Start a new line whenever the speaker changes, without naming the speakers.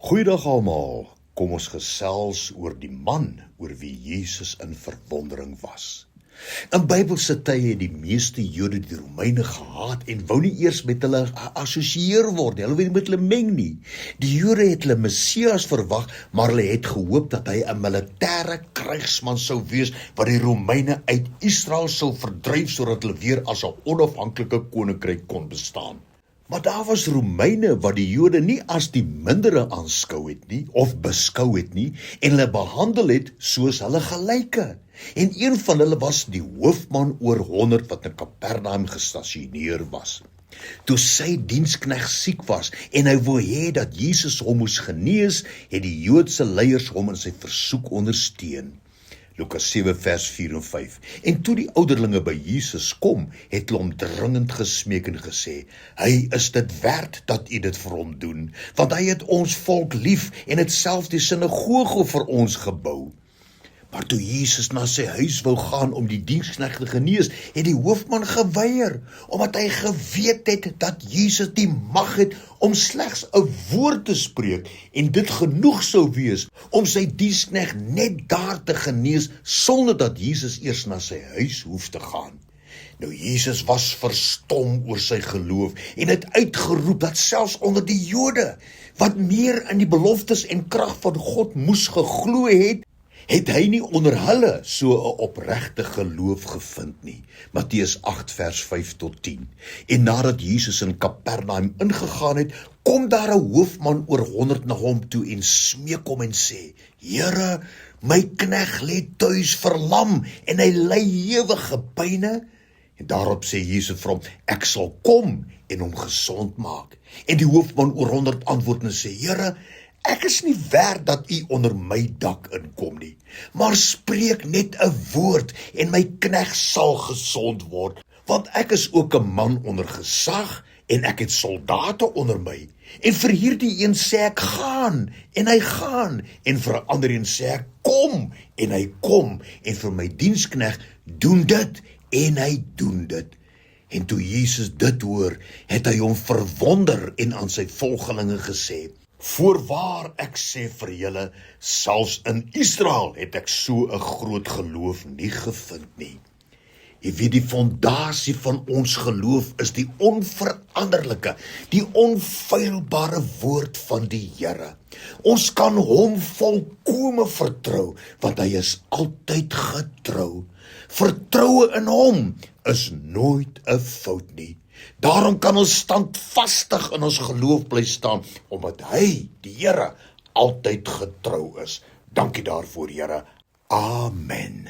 Goeiedag almal, kom ons gesels oor die man oor wie Jesus in verwondering was. In Bybelse tye het die meeste Jode die Romeine gehaat en wou nie eers met hulle geassosieer word nie, hulle wou nie met hulle meng nie. Die Jode het hulle Messias verwag, maar hulle het gehoop dat hy 'n militêre krygsman sou wees wat die Romeine uit Israel sou verdryf sodat hulle weer as 'n onafhanklike koninkryk kon bestaan. Maar daar was Romeine wat die Jode nie as die mindere aanskou het nie, of beskou het nie, en hulle behandel het soos hulle gelyke. En een van hulle was die hoofman oor 100 wat in Kapernaum gestasioneer was. Toe sy diensknegt siek was en hy wou hê dat Jesus hom moes genees, het die Joodse leiers hom in sy versoek ondersteun. Lukas 7 vers 4 en 5. En toe die ouderlinge by Jesus kom, het hulle hom dringend gesmeek en gesê, hy is dit werd dat u dit vir hom doen, want hy het ons volk lief en het self die sinagoge vir ons gebou. Maar toe Jesus na sy huis wou gaan om die diensknegt te genees, het die hoofman geweier, omdat hy geweet het dat Jesus die mag het om slegs 'n woord te spreek en dit genoeg sou wees om sy diensknegt net daar te genees sonder dat Jesus eers na sy huis hoef te gaan. Nou Jesus was verstom oor sy geloof en het uitgeroep dat selfs onder die Jode, wat meer in die beloftes en krag van God moes geglo het hy nie onder hulle so 'n opregte geloof gevind nie. Matteus 8 vers 5 tot 10. En nadat Jesus in Kapernaum ingegaan het, kom daar 'n hoofman oor 100 na hom toe en smeek hom en sê, Here, my knegt lê tuis verlam en hy ly ewige pyne. En daarop sê Jesus vir hom, ek sal kom en hom gesond maak. En die hoofman oor 100 antwoord en sê, Here, ek is nie werd dat u onder my dak inkom nie, maar spreek net 'n woord en my knegt sal gesond word, want ek is ook 'n man onder gesag en ek het soldate onder my. En vir hierdie een sê ek gaan en hy gaan, en vir 'n ander een sê ek kom en hy kom, en vir my diensknegt doen dit en hy doen dit. En toe Jesus dit hoor, het hy hom verwonder en aan sy volgelinge gesê, voorwaar ek sê vir julle, selfs in Israel het ek so 'n groot geloof nie gevind nie. Jy weet, die fondasie van ons geloof is die onveranderlike, die onfeilbare woord van die Here. Ons kan hom volkome vertrou, want hy is altyd getrou. Vertroue in hom is nooit 'n fout nie. Daarom kan ons standvastig in ons geloof bly staan, omdat hy, die Here, altyd getrou is. Dankie daarvoor, Here. Amen.